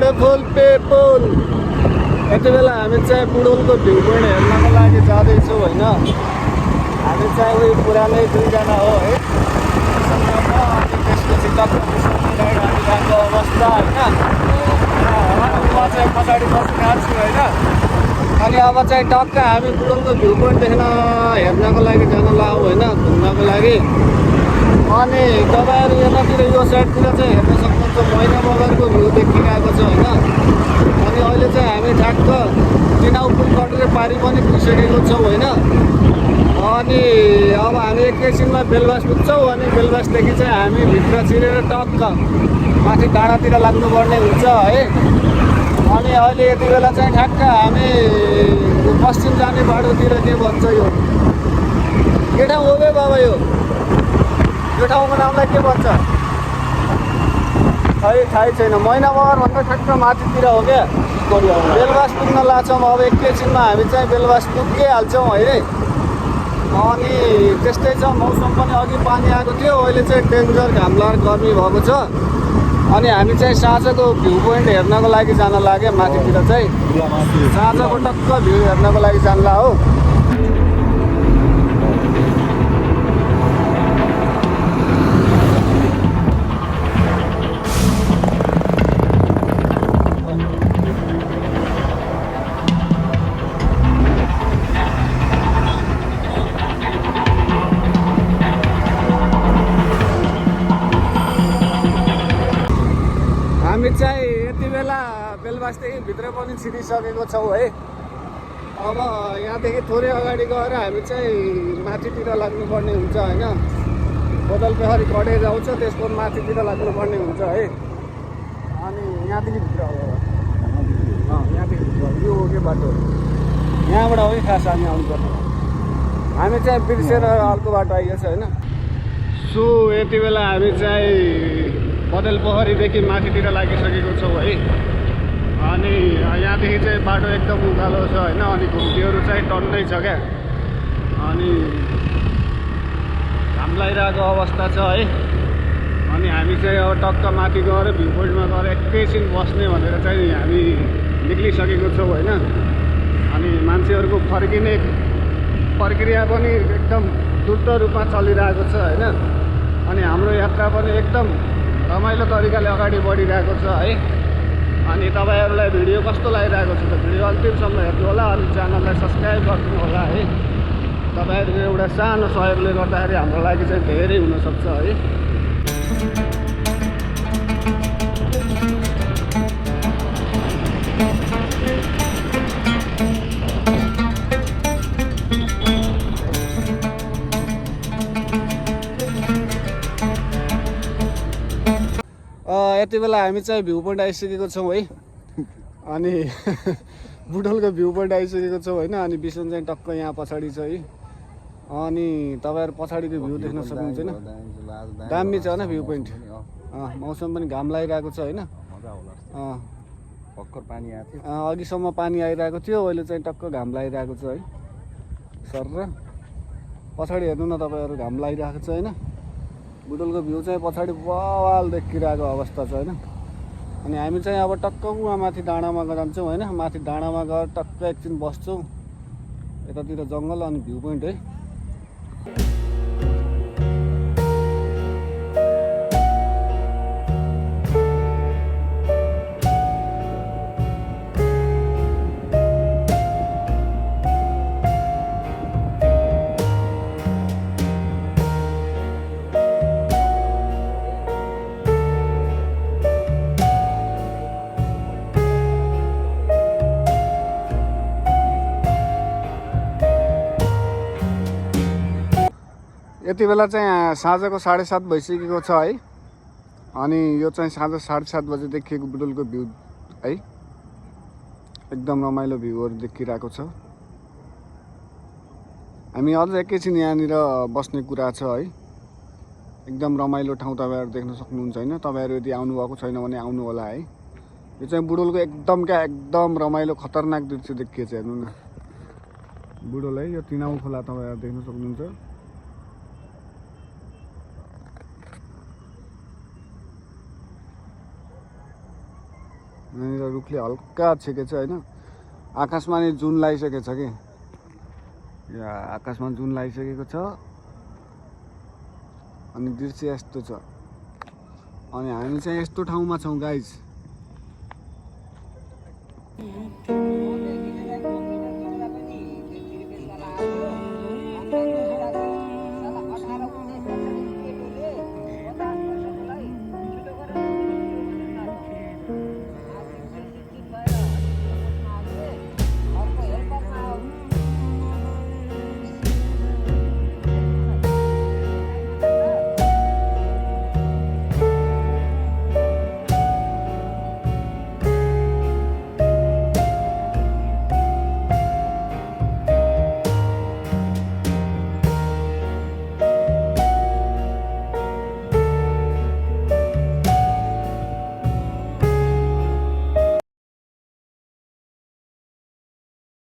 Beautiful people. यति बेला हामी चाहिँ बुढोलको भ्यू पोइन्ट हेर्नको लागि जाँदैछौँ होइन। हामी चाहिँ उयो पुरानै दुईजना हो है। अनि त्यसपछि हामीहरूको अवस्था होइन। म चाहिँ पछाडि बसिरहेको छु होइन। अनि अब चाहिँ टक्क हामी बुढोलको भ्यू पोइन्ट देख्न हेर्नको लागि जान लाग्यौँ होइन, घुम्नको लागि। अनि तपाईँहरू यतातिर यो साइडतिर चाहिँ हेर्न सक्नुहुन्छ मैना बगरको भ्यू देखिरहेको छ होइन। अनि अहिले चाहिँ हामी ठ्याक्क चिनाउ पुल कटेर पारी पनि पुगिसकेको छौँ होइन। अनि अब हामी एकैछिनमा बेलबास पुग्छौँ। अनि बेलबासदेखि चाहिँ हामी भित्र छिरेर टक्क माथि डाँडातिर लाग्नुपर्ने हुन्छ है। अनि अहिले यति बेला चाहिँ ठ्याक्क हामी पश्चिम जाने बाटोतिर के भन्छ यो के ठाउँ हो बे बाबा? यो ठाउँको नामलाई के भन्छ खै थाहै छैन। मैना बगरभन्दा ठ्याक्क माथितिर हो क्या। बेलबास पुग्न लाग्छौँ। अब एकैछिनमा हामी चाहिँ बेलबास पुगिहाल्छौँ है। अनि त्यस्तै छ, मौसम पनि अघि पानी आएको थियो, अहिले चाहिँ डेन्जर घामलार गर्मी भएको छ। अनि हामी चाहिँ साँझको भ्यू पोइन्ट हेर्नको लागि जान लाग्यो माथितिर चाहिँ। साँझको टक्क भ्यू हेर्नको लागि जानला हो। हामी चाहिँ यति बेला बेलबासदेखि भित्र पनि छिरिसकेको छौँ है। अब यहाँदेखि थोरै अगाडि गएर हामी चाहिँ माथितिर लाग्नुपर्ने हुन्छ होइन। बोतलपेखरी कटेज आउँछ, त्यसको माथितिर लाग्नुपर्ने हुन्छ है। अनि यहाँदेखि भित्र हो, यहाँदेखि भित्र यो हो कि बाटो, यहाँबाट हो कि खास हामी आउनुपर्ने। हामी चाहिँ बिर्सेर अर्को बाटो आइएछ होइन। सो यति बेला हामी चाहिँ बदलपोखरीदेखि माथितिर लागिसकेको छौँ है। अनि यहाँदेखि चाहिँ बाटो एकदम उकालो छ होइन। अनि घुम्तीहरू चाहिँ टन्नै छ क्या। अनि घाम लागिरहेको अवस्था छ है। अनि हामी चाहिँ अब टक्क माथि गएर भ्यू पोइन्टमा गएर एकैछिन बस्ने भनेर चाहिँ हामी निक्लिसकेको छौँ होइन। अनि मान्छेहरूको फर्किने प्रक्रिया पनि एकदम द्रुत रूपमा चलिरहेको छ होइन। अनि हाम्रो यात्रा पनि एकदम रमाइलो तरिकाले अगाडि बढिरहेको छ है। अनि तपाईँहरूलाई भिडियो कस्तो लागिरहेको छ त भिडियो अन्तिमसम्म हेर्नु होला। अनि च्यानललाई सब्सक्राइब गर्नु होला है। तपाईँहरूको एउटा सानो सहयोगले गर्दाखेरि हाम्रो लागि चाहिँ धेरै हुनसक्छ है। यति बेला हामी चाहिँ भ्यू पोइन्ट आइसकेको छौँ है। अनि बुढोलको भ्यू पोइन्ट आइसकेको छौँ होइन। अनि बिसोन चाहिँ टक्क यहाँ पछाडि छ है। अनि तपाईँहरू पछाडिको भ्यू देख्न सक्नुहुन्छ होइन। दामी छ होइन भ्यू पोइन्ट। मौसम पनि घाम लागिरहेको छ होइन। भर्खर पानी आएको थियो, अघिसम्म पानी आइरहेको थियो, अहिले चाहिँ टक्क घाम लागिरहेको छ है। सर र पछाडि हेर्नु न तपाईँहरू, घाम लागिरहेको छ होइन। बुढोलको भ्यू चाहिँ पछाडि बवाल देखिरहेको अवस्था छ होइन। अनि हामी चाहिँ अब टक्क उहाँ माथि डाँडामा जान्छौँ होइन। माथि डाँडामा गएर टक्क एकछिन बस्छौँ। यतातिर जङ्गल अनि भ्यू पोइन्ट है। यति बेला चाहिँ साँझको 7:30 भइसकेको छ है। अनि यो चाहिँ साँझ 7:30 बजे देखिएको बुढोलको भ्यू है। एकदम रमाइलो भ्यूहरू देखिरहेको छ। हामी अझ एकैछिन यहाँनिर बस्ने कुरा छ है। एकदम रमाइलो ठाउँ तपाईँहरू देख्न सक्नुहुन्छ होइन। तपाईँहरू यदि आउनुभएको छैन भने आउनु होला है। यो चाहिँ बुढोलको एकदम रमाइलो खतरनाक दृश्य देखिएछ हेर्नु न। बुढोल है, यो तिनाउ खोला तपाईँहरू देख्न सक्नुहुन्छ। यहाँनिर रुखले हल्का छेकेछ होइन। आकाशमा नि जुन लगाइसकेको छ कि, यहाँ आकाशमा जुन लगाइसकेको छ। अनि दृश्य यस्तो छ। अनि हामी चाहिँ यस्तो ठाउँमा छौँ गाइज।